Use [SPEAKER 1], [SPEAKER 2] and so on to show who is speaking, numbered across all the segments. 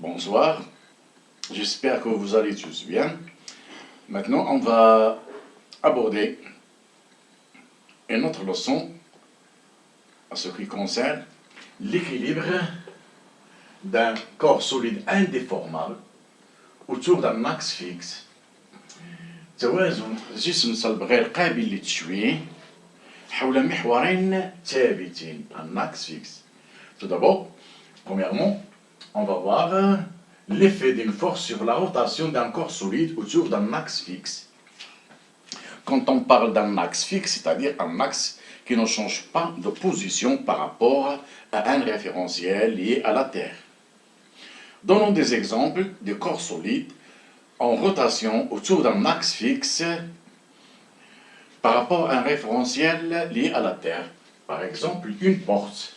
[SPEAKER 1] Bonsoir, j'espère que vous allez tous bien. Maintenant, on va aborder une autre leçon à ce qui concerne l'équilibre d'un corps solide indéformable autour d'un axe fixe. توازن جسم صلب غير قابل للتشويه حول محورين ثابتين, un axe fixe. Tout d'abord, premièrement, on va voir l'effet d'une force sur la rotation d'un corps solide autour d'un axe fixe. Quand on parle d'un axe fixe, c'est-à-dire un axe qui ne change pas de position par rapport à un référentiel lié à la Terre. Donnons des exemples de corps solides en rotation autour d'un axe fixe par rapport à un référentiel lié à la Terre. Par exemple, une porte.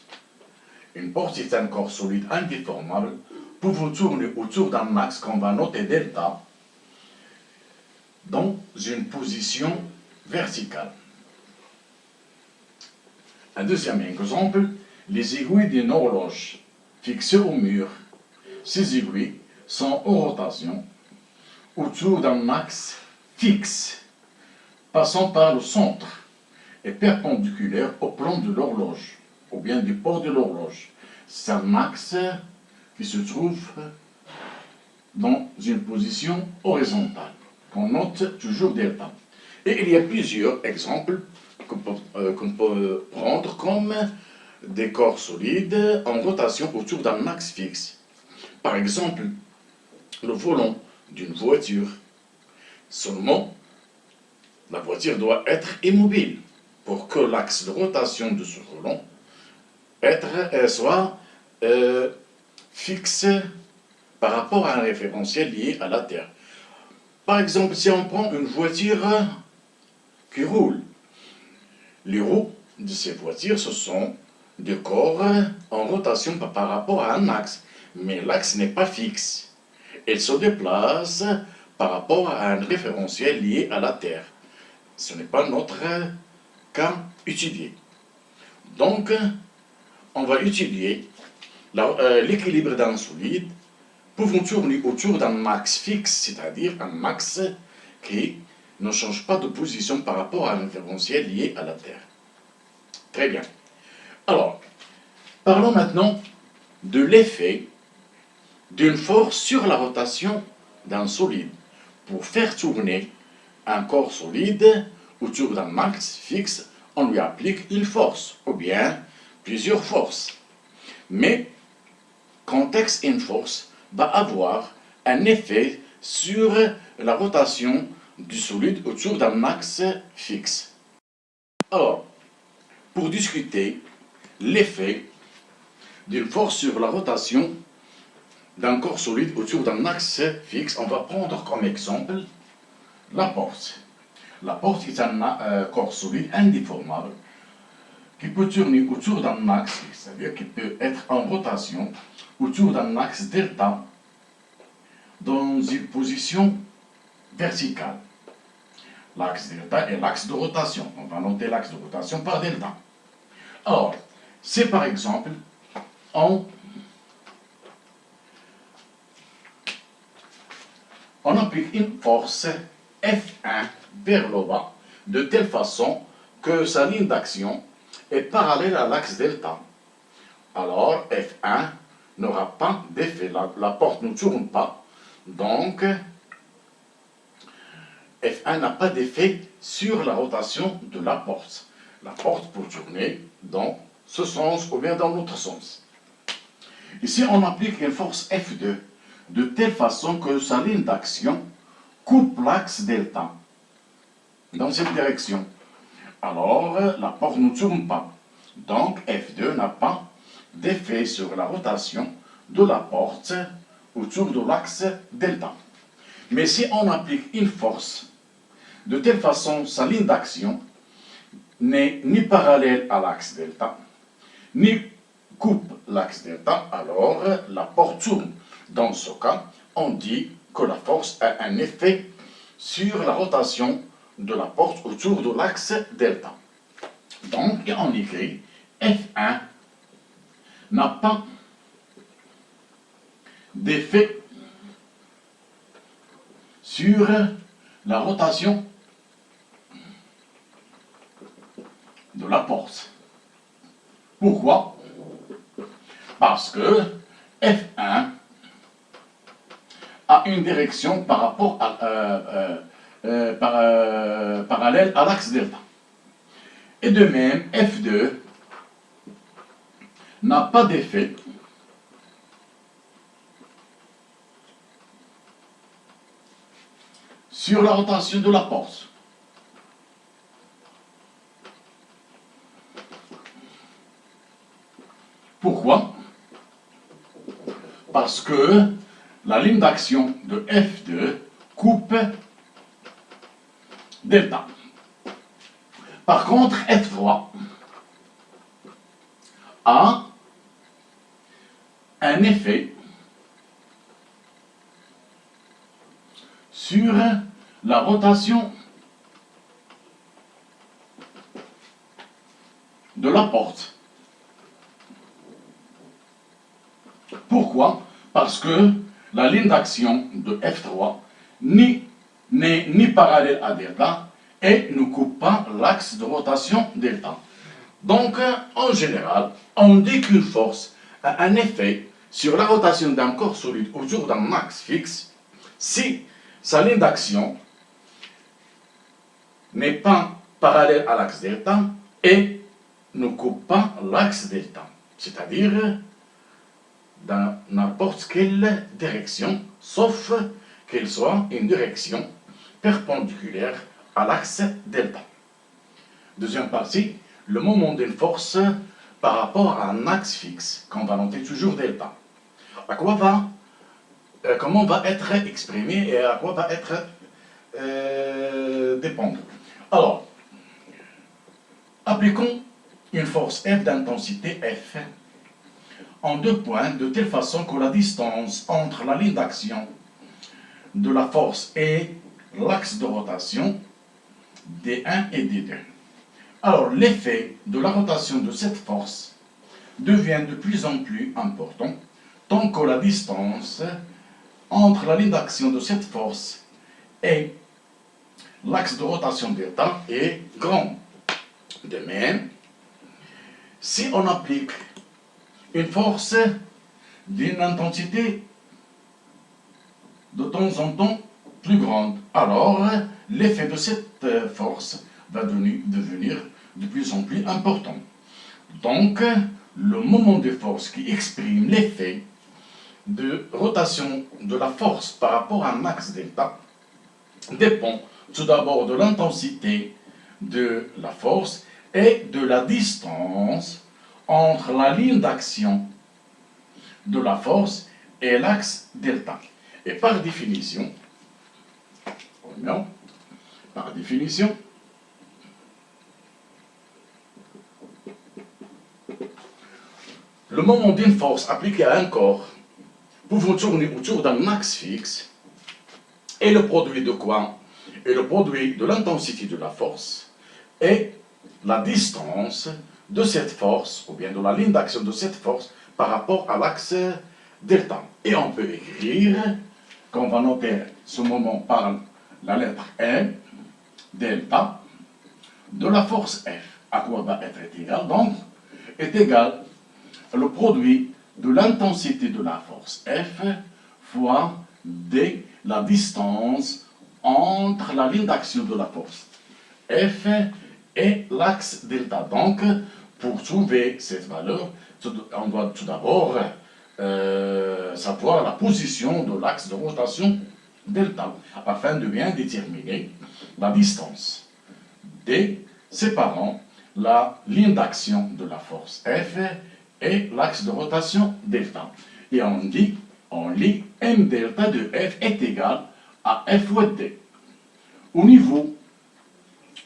[SPEAKER 1] Une porte est un corps solide indéformable pouvant tourner autour d'un axe qu'on va noter delta dans une position verticale. Un deuxième exemple, les aiguilles d'une horloge fixées au mur. Ces aiguilles sont en rotation autour d'un axe fixe, passant par le centre et perpendiculaire au plan de l'horloge, ou bien du port de l'horloge. C'est un axe qui se trouve dans une position horizontale, qu'on note toujours delta. Et il y a plusieurs exemples qu'on peut prendre comme des corps solides en rotation autour d'un axe fixe. Par exemple, le volant d'une voiture. Seulement, la voiture doit être immobile pour que l'axe de rotation de ce volant soit fixe par rapport à un référentiel lié à la Terre. Par exemple, si on prend une voiture qui roule, les roues de ces voitures, ce sont des corps en rotation par rapport à un axe, mais l'axe n'est pas fixe. Elle se déplace par rapport à un référentiel lié à la Terre. Ce n'est pas notre cas étudié. Donc, on va étudier l'équilibre d'un solide pouvant tourner autour d'un axe fixe, c'est-à-dire un axe qui ne change pas de position par rapport à un référentiel lié à la Terre. Très bien. Alors, parlons maintenant de l'effet d'une force sur la rotation d'un solide. Pour faire tourner un corps solide autour d'un axe fixe, on lui applique une force, ou bien plusieurs forces. Mais, contexte une force va avoir un effet sur la rotation du solide autour d'un axe fixe. Alors, pour discuter l'effet d'une force sur la rotation d'un corps solide autour d'un axe fixe, on va prendre comme exemple la porte. La porte est un corps solide indéformable qui peut tourner autour d'un axe, c'est-à-dire qui peut être en rotation autour d'un axe delta dans une position verticale. L'axe delta est l'axe de rotation. On va noter l'axe de rotation par delta. Alors, c'est par exemple on applique une force F1 vers le bas de telle façon que sa ligne d'action est parallèle à l'axe delta. Alors, F1 n'aura pas d'effet. La porte ne tourne pas. Donc, F1 n'a pas d'effet sur la rotation de la porte. La porte peut tourner dans ce sens ou bien dans l'autre sens. Ici, on applique une force F2 de telle façon que sa ligne d'action coupe l'axe delta dans cette direction. Alors, la porte ne tourne pas. Donc, F2 n'a pas d'effet sur la rotation de la porte autour de l'axe delta. Mais si on applique une force de telle façon sa ligne d'action n'est ni parallèle à l'axe delta, ni coupe l'axe delta, alors la porte tourne. Dans ce cas, on dit que la force a un effet sur la rotation de la porte autour de l'axe delta. Donc, on écrit F1 n'a pas d'effet sur la rotation de la force. Pourquoi? Parce que F1 a une direction par rapport à, parallèle à l'axe delta. Et de même, F2 n'a pas d'effet sur la rotation de la force. Pourquoi? Parce que la ligne d'action de F2 coupe delta. Par contre, F3 a un effet sur la rotation de la porte. Pourquoi? Parce que la ligne d'action de F3 n'est ni parallèle à delta et ne coupe pas l'axe de rotation delta. Donc, en général, on dit qu'une force a un effet sur la rotation d'un corps solide autour d'un axe fixe si sa ligne d'action n'est pas parallèle à l'axe delta et ne coupe pas l'axe delta, c'est-à-dire dans n'importe quelle direction, sauf qu'elle soit une direction perpendiculaire à l'axe delta. Deuxième partie, le moment d'une force par rapport à un axe fixe, qu'on va noter toujours delta. Comment va être exprimé et à quoi va être dépendre. Alors, appliquons une force F d'intensité F en deux points de telle façon que la distance entre la ligne d'action de la force et l'axe de rotation D1 et D2. Alors, l'effet de la rotation de cette force devient de plus en plus important tant que la distance entre la ligne d'action de cette force et l'axe de rotation delta est grand. De même, si on applique une force d'une intensité de temps en temps plus grande, alors l'effet de cette force va devenir de plus en plus important. Donc, le moment de force qui exprime l'effet de rotation de la force par rapport à un axe delta dépend tout d'abord de l'intensité de la force et de la distance entre la ligne d'action de la force et l'axe delta. Et par définition, le moment d'une force appliquée à un corps pouvant tourner autour d'un axe fixe est le produit de quoi? Et le produit de l'intensité de la force et la distance de cette force, ou bien de la ligne d'action de cette force par rapport à l'axe delta. Et on peut écrire qu'on va noter ce moment par la lettre M, delta, de la force F. À quoi va être égal? Donc, est égal le produit de l'intensité de la force F fois D, la distance entre la ligne d'action de la force F et l'axe delta. Donc, pour trouver cette valeur, on doit tout d'abord savoir la position de l'axe de rotation delta, afin de bien déterminer la distance D séparant la ligne d'action de la force F et l'axe de rotation delta. Et on lit M delta de F est égal à F fois D. Au niveau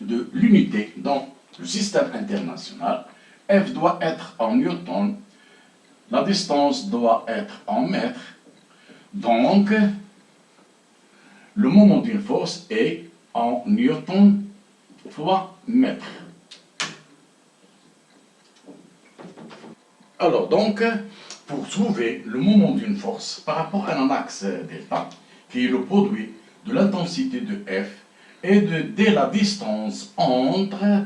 [SPEAKER 1] de l'unité dans le système international, F doit être en newton, la distance doit être en mètres, donc le moment d'une force est en newton fois mètre. Alors donc, pour trouver le moment d'une force par rapport à un axe delta, qui est le produit de l'intensité de F et de la distance entre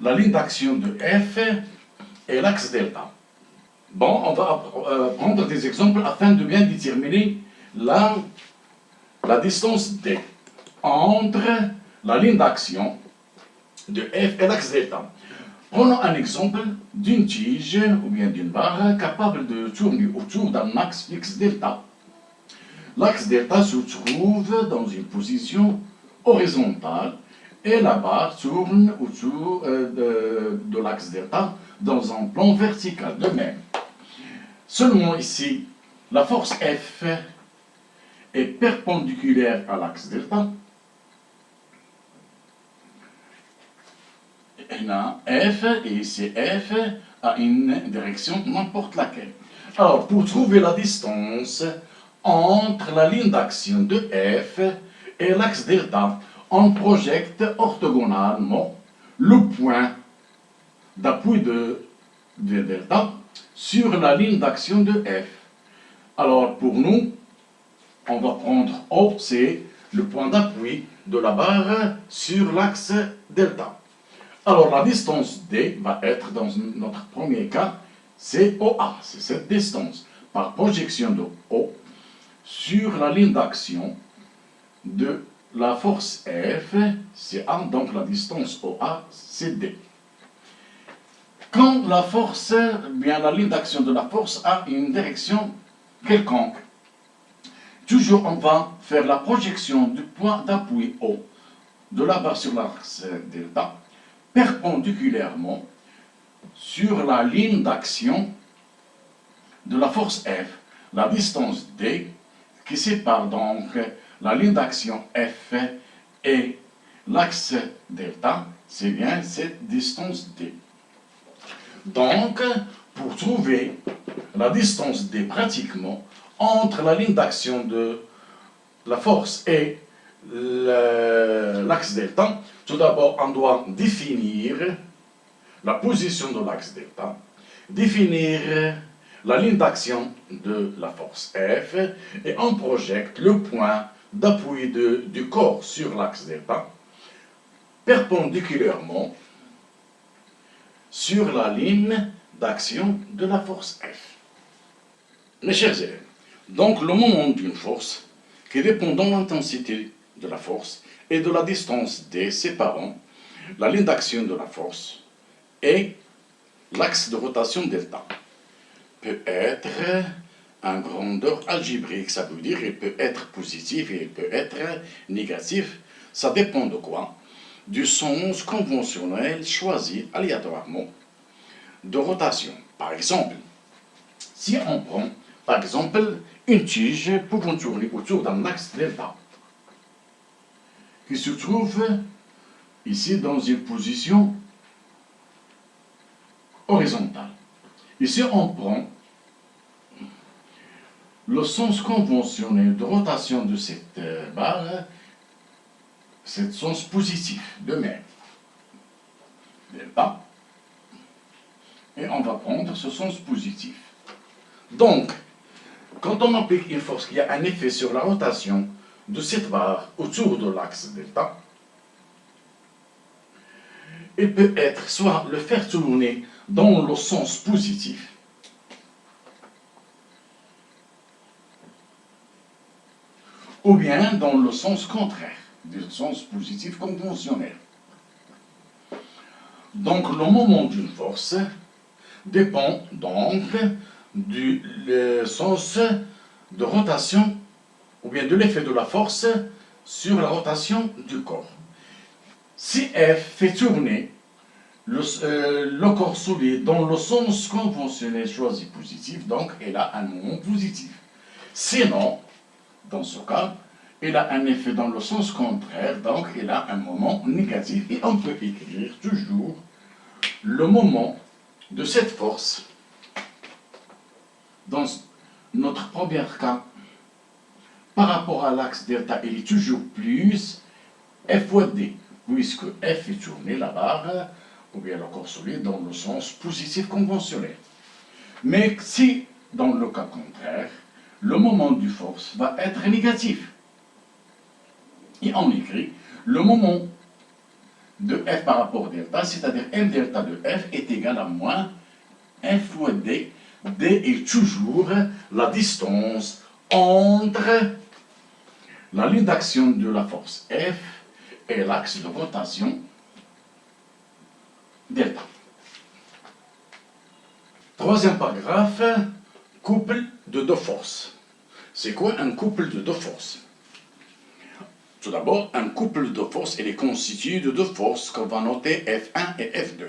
[SPEAKER 1] la ligne d'action de F et l'axe delta. Bon, on va prendre des exemples afin de bien déterminer la distance D entre la ligne d'action de F et l'axe delta. Prenons un exemple d'une tige ou bien d'une barre capable de tourner autour d'un axe fixe delta. L'axe delta se trouve dans une position horizontale et la barre tourne autour de l'axe delta dans un plan vertical. De même, seulement ici, la force F est perpendiculaire à l'axe delta. Et là, F, et ici F, a une direction n'importe laquelle. Alors, pour trouver la distance entre la ligne d'action de F et l'axe delta, on projette orthogonalement le point d'appui de delta sur la ligne d'action de F. Alors, pour nous, on va prendre O, c'est le point d'appui de la barre sur l'axe delta. Alors, la distance D va être, dans notre premier cas, c'est OA, c'est cette distance, par projection de O sur la ligne d'action de la force F, c'est A, donc la distance OA, c'est D. Quand la force, bien la ligne d'action de la force a une direction quelconque, toujours on va faire la projection du point d'appui O de la barre sur l'axe delta perpendiculairement sur la ligne d'action de la force F. La distance D qui sépare donc la ligne d'action F et l'axe delta, c'est bien cette distance D. Donc, pour trouver la distance D pratiquement entre la ligne d'action de la force et l'axe delta, tout d'abord, on doit définir la position de l'axe delta, définir la ligne d'action de la force F, et on projette le point d'appui du corps sur l'axe delta, perpendiculairement sur la ligne d'action de la force F. Mes chers élèves, donc le moment d'une force qui dépend de l'intensité de la force et de la distance D séparant la ligne d'action de la force et l'axe de rotation delta peut être en grandeur algébrique, ça veut dire qu'il peut être positif et il peut être négatif, ça dépend de quoi? Du sens conventionnel choisi aléatoirement de rotation. Par exemple, si on prend par exemple une tige pouvant tourner autour d'un axe delta qui se trouve ici dans une position horizontale. Ici on prend le sens conventionnel de rotation de cette barre, c'est le sens positif, de même. Delta. Et on va prendre ce sens positif. Donc, quand on applique une force qui a un effet sur la rotation de cette barre autour de l'axe delta, il peut être soit le faire tourner dans le sens positif, ou bien dans le sens contraire, du sens positif conventionnel. Donc, le moment d'une force dépend donc du sens de rotation, ou bien de l'effet de la force sur la rotation du corps. Si F fait tourner le corps solide dans le sens conventionnel choisi positif, donc il a un moment positif. Sinon, dans ce cas, il a un effet dans le sens contraire, donc il a un moment négatif, et on peut écrire toujours le moment de cette force. Dans notre premier cas, par rapport à l'axe delta, il est toujours plus F fois D, puisque F est tourné la barre, ou bien le corps solide, dans le sens positif conventionnel. Mais si dans le cas contraire, le moment du force va être négatif. Et on écrit le moment de F par rapport à delta, c'est-à-dire M delta de F est égal à moins F fois D. D est toujours la distance entre la ligne d'action de la force F et l'axe de rotation delta. Troisième paragraphe, couple de deux forces. C'est quoi un couple de deux forces? Tout d'abord, un couple de forces, il est constitué de deux forces qu'on va noter F1 et F2.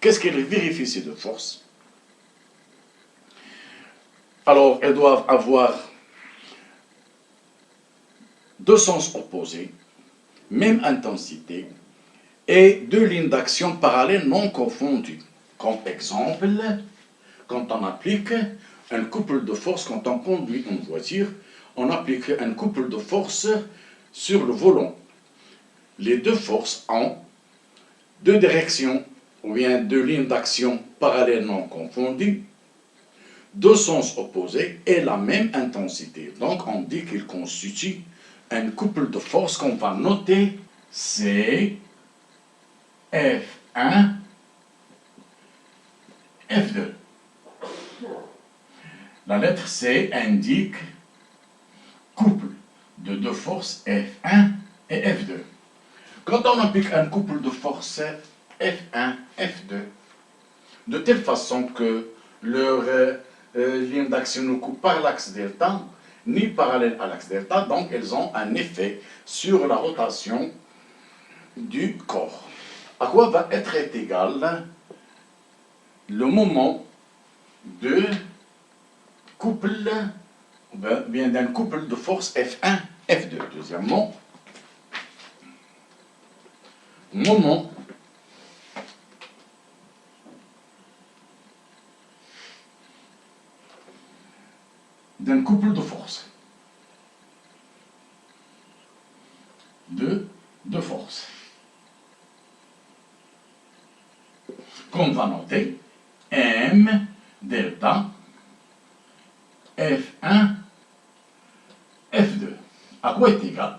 [SPEAKER 1] Qu'est-ce qu'elles vérifient ces deux forces? Alors, elles doivent avoir deux sens opposés, même intensité, et deux lignes d'action parallèles non confondues. Comme exemple, quand on applique un couple de forces, quand on conduit une voiture, on applique un couple de forces sur le volant. Les deux forces ont deux directions, ou bien deux lignes d'action parallèles non confondues, deux sens opposés et la même intensité. Donc on dit qu'il constitue un couple de forces qu'on va noter C, F1, F2. La lettre C indique couple de deux forces F1 et F2. Quand on applique un couple de forces F1, F2, de telle façon que leur ligne d'action ne coupe pas l'axe delta, ni parallèle à l'axe delta, donc elles ont un effet sur la rotation du corps. À quoi va être égal le moment de couple, bien d'un couple de force F1, F2. Deuxièmement, moment d'un couple de force. De force. Qu'on va noter M delta F1 F2. À quoi est égal?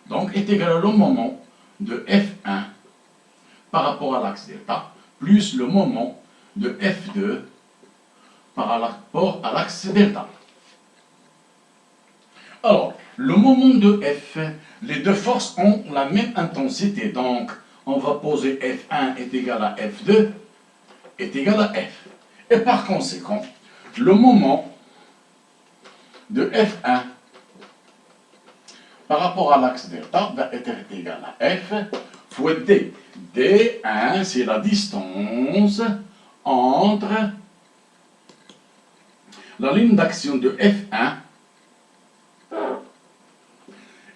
[SPEAKER 1] Donc est égal au moment de F1 par rapport à l'axe delta plus le moment de F2 par rapport à l'axe delta. Alors, le moment de F, les deux forces ont la même intensité, donc on va poser F1 est égal à F2 est égal à F. Et par conséquent, le moment de F1 par rapport à l'axe delta va être égal à F fois D. D1, c'est la distance entre la ligne d'action de F1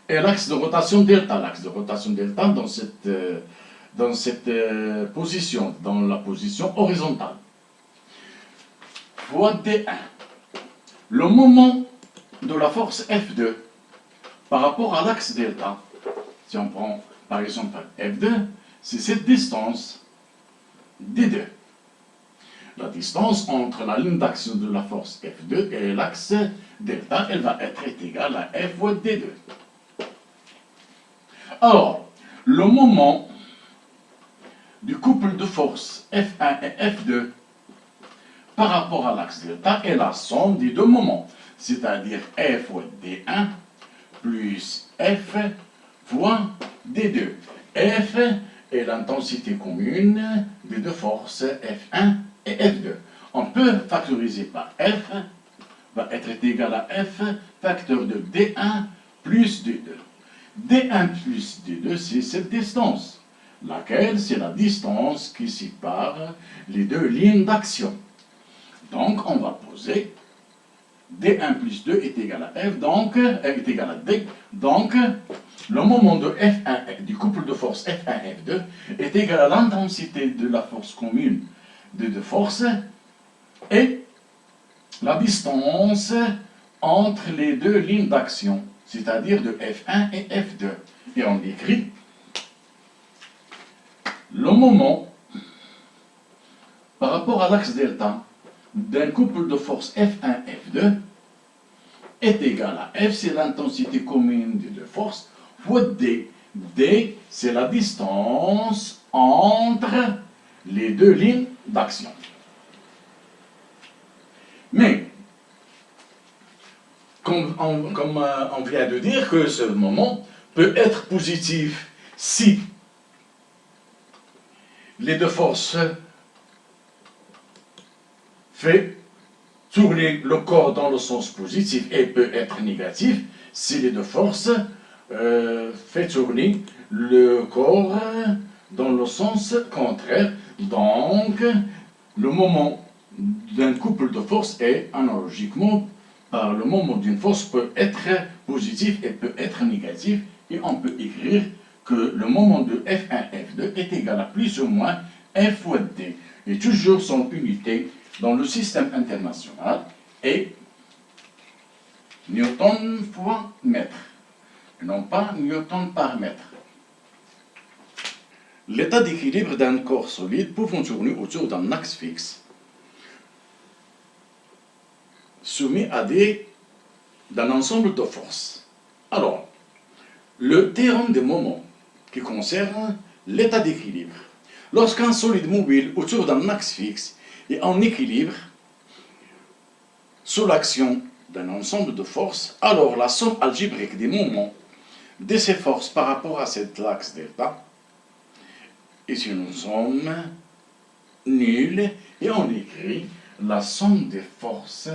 [SPEAKER 1] et l'axe de rotation delta. L'axe de rotation delta dans cette position, dans la position horizontale. Fois D1. Le moment de la force F2 par rapport à l'axe delta, si on prend par exemple F2, c'est cette distance D2. La distance entre la ligne d'action de la force F2 et l'axe delta, elle va être égale à F fois D2. Alors, le moment du couple de forces F1 et F2 par rapport à l'axe delta est la somme des deux moments, c'est-à-dire F fois D1 plus F fois D2. F est l'intensité commune des deux forces F1 et F2. On peut factoriser par F, va être égal à F, facteur de D1 plus D2. D1 plus D2, c'est cette distance, laquelle c'est la distance qui sépare les deux lignes d'action. Donc, on va poser D1 plus 2 est égal à F, donc, est égal à D. Donc, le moment de F1, du couple de force F1 F2 est égal à l'intensité de la force commune de deux forces et la distance entre les deux lignes d'action, c'est-à-dire de F1 et F2. Et on écrit le moment par rapport à l'axe delta d'un couple de force F1, F2 est égal à F, c'est l'intensité commune des deux forces, fois D. D, c'est la distance entre les deux lignes d'action. Mais, comme on vient de dire que ce moment peut être positif si les deux forces font tourner le corps dans le sens positif et peut être négatif si les deux forces font tourner le corps dans le sens contraire. Donc, le moment d'un couple de forces est analogiquement par le moment d'une force peut être positif et peut être négatif, et on peut écrire que le moment de F1, F2 est égal à plus ou moins F fois D, et toujours son unité dans le système international est Newton fois mètre, et non pas Newton par mètre. L'état d'équilibre d'un corps solide pouvant tourner autour d'un axe fixe soumis à d'un ensemble de forces. Alors, le théorème des moments qui concerne l'état d'équilibre. Lorsqu'un solide mobile autour d'un axe fixe est en équilibre sous l'action d'un ensemble de forces, alors la somme algébrique des moments de ces forces par rapport à cet axe delta est une somme nulle, et on écrit la somme des forces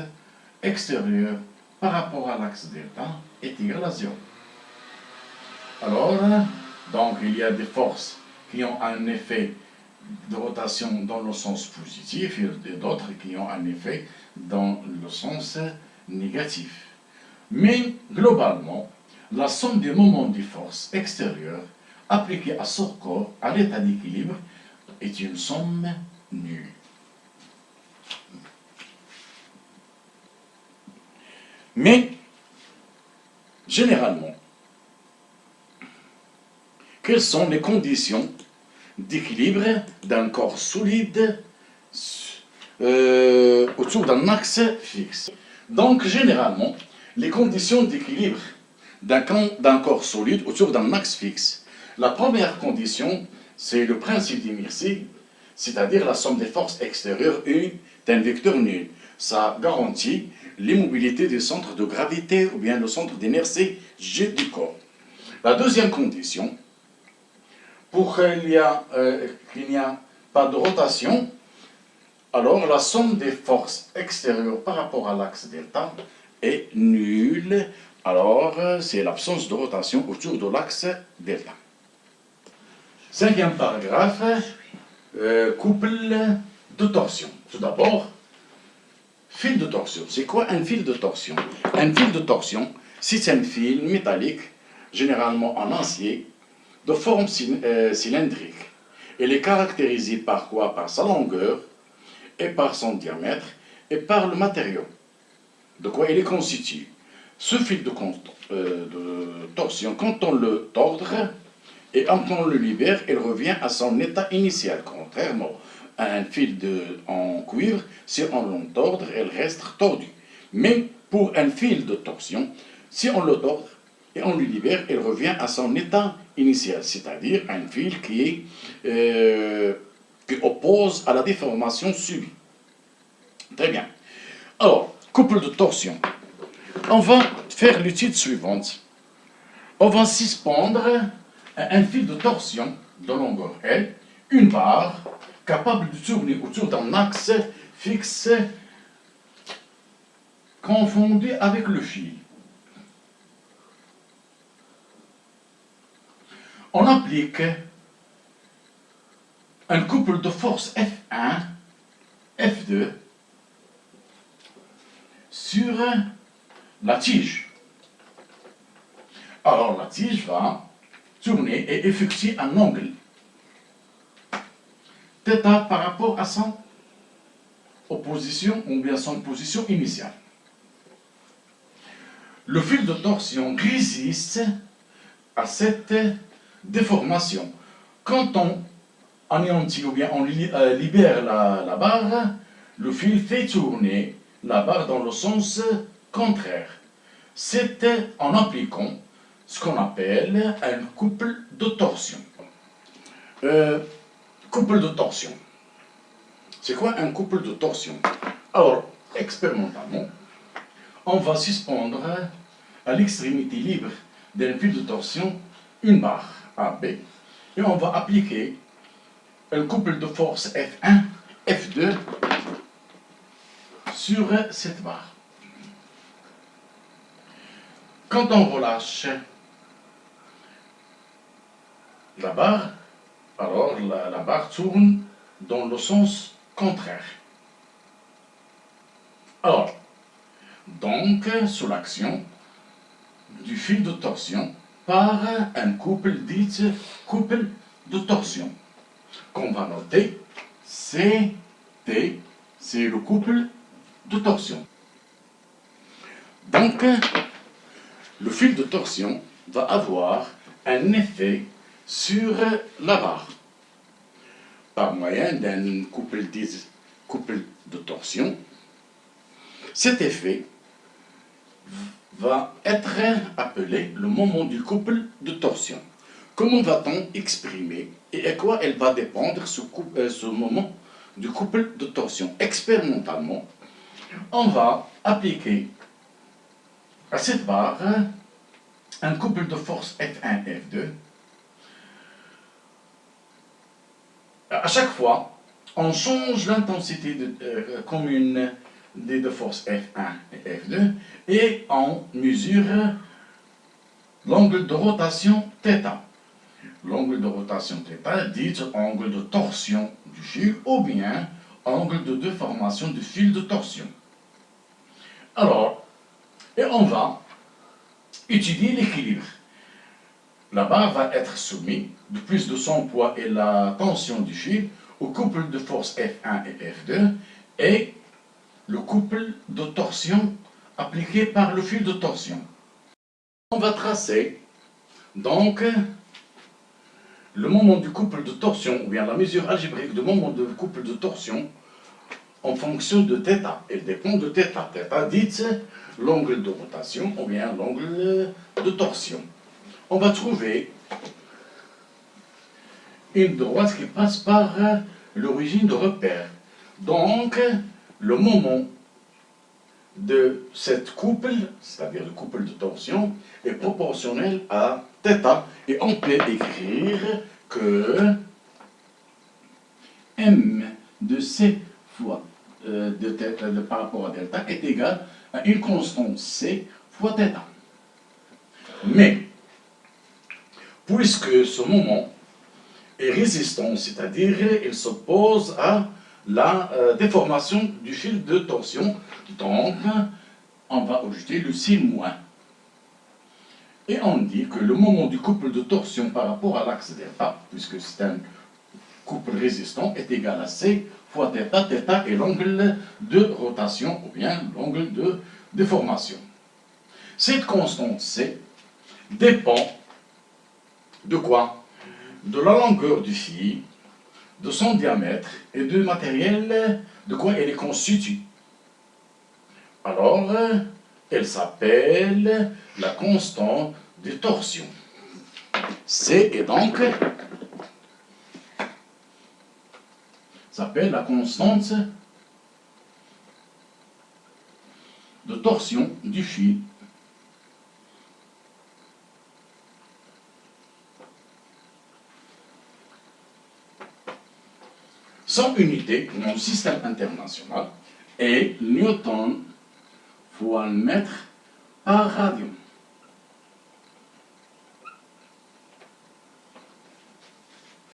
[SPEAKER 1] extérieures par rapport à l'axe delta est égale à 0. Alors, donc il y a des forces qui ont un effet de rotation dans le sens positif et d'autres qui ont un effet dans le sens négatif. Mais globalement, la somme des moments des forces extérieures appliquées à ce corps à l'état d'équilibre est une somme nulle. Mais, généralement, quelles sont les conditions d'équilibre d'un corps solide autour d'un axe fixe? Donc, généralement, les conditions d'équilibre d'un corps solide autour d'un axe fixe. La première condition, c'est le principe d'Imersie, c'est-à-dire la somme des forces extérieures U d'un vecteur nul. Ça garantit l'immobilité du centre de gravité ou bien le centre d'inertie G du corps. La deuxième condition, pour qu'il n'y ait pas de rotation, alors la somme des forces extérieures par rapport à l'axe delta est nulle. Alors, c'est l'absence de rotation autour de l'axe delta. Cinquième paragraphe, couple de torsion. Tout d'abord, fil de torsion. C'est quoi un fil de torsion? Un fil de torsion, c'est un fil métallique, généralement en acier, de forme cylindrique. Il est caractérisé par quoi? Par sa longueur, et par son diamètre, et par le matériau. De quoi il est constitué? Ce fil de torsion, quand on le tordre, et quand on le libère, il revient à son état initial, contrairement à un fil en cuivre, si on le tordre, il reste tordu. Mais pour un fil de torsion, si on le tord et on le libère, il revient à son état initial, c'est-à-dire un fil qui oppose à la déformation subie. Très bien. Alors, couple de torsion. On va faire l'étude suivante. On va suspendre un fil de torsion de longueur L, une barre capable de tourner autour d'un axe fixe confondu avec le fil. On applique un couple de force F1, F2 sur la tige. Alors la tige va tourner et effectuer un angle θ par rapport à son opposition ou bien son position initiale. Le fil de torsion résiste à cette déformation. Quand on anéantit ou bien on libère la barre, le fil fait tourner la barre dans le sens contraire. C'est en appliquant ce qu'on appelle un couple de torsion. Couple de torsion. C'est quoi un couple de torsion? Alors, expérimentalement, on va suspendre à l'extrémité libre d'un fil de torsion une barre AB et on va appliquer un couple de force F1, F2 sur cette barre. Quand on relâche la barre, alors la barre tourne dans le sens contraire. Alors, donc, sous l'action du fil de torsion par un couple dit couple de torsion, qu'on va noter CT, c'est le couple de torsion. Donc, le fil de torsion va avoir un effet sur la barre par moyen d'un couple de torsion. Cet effet va être appelé le moment du couple de torsion. Comment va-t-on exprimer et à quoi elle va dépendre ce moment du couple de torsion? Expérimentalement, on va appliquer à cette barre un couple de force F1 et F2. À chaque fois, on change l'intensité commune des deux forces F1 et F2 et on mesure l'angle de rotation θ. L'angle de rotation θ dit angle de torsion du fil ou bien angle de déformation du fil de torsion. Alors, et on va étudier l'équilibre. La barre va être soumise de plus de son poids et la tension du fil au couple de force F1 et F2 et le couple de torsion appliqué par le fil de torsion. On va tracer donc le moment du couple de torsion, ou bien la mesure algébrique du moment du couple de torsion en fonction de θ. Elle dépend de θ. θ dit l'angle de rotation ou bien l'angle de torsion. On va trouver une droite qui passe par l'origine de repère. Donc, le moment de cette couple, c'est-à-dire le couple de torsion, est proportionnel à θ. Et on peut écrire que m de c fois par rapport à delta est égal à une constante c fois θ. Mais, puisque ce moment est résistant, c'est-à-dire il s'oppose à la déformation du fil de torsion, donc on va ajouter le signe-moins. Et on dit que le moment du couple de torsion par rapport à l'axe delta, puisque c'est un couple résistant, est égal à c fois θ. θ est l'angle de rotation ou bien l'angle de déformation. Cette constante c dépend de quoi? De la longueur du fil, de son diamètre et du matériel de quoi elle est constituée. Alors, elle s'appelle la constante de torsion. C est donc s'appelle la constante de torsion du fil. Son unité dans le système international est Newton fois le mètre par radian.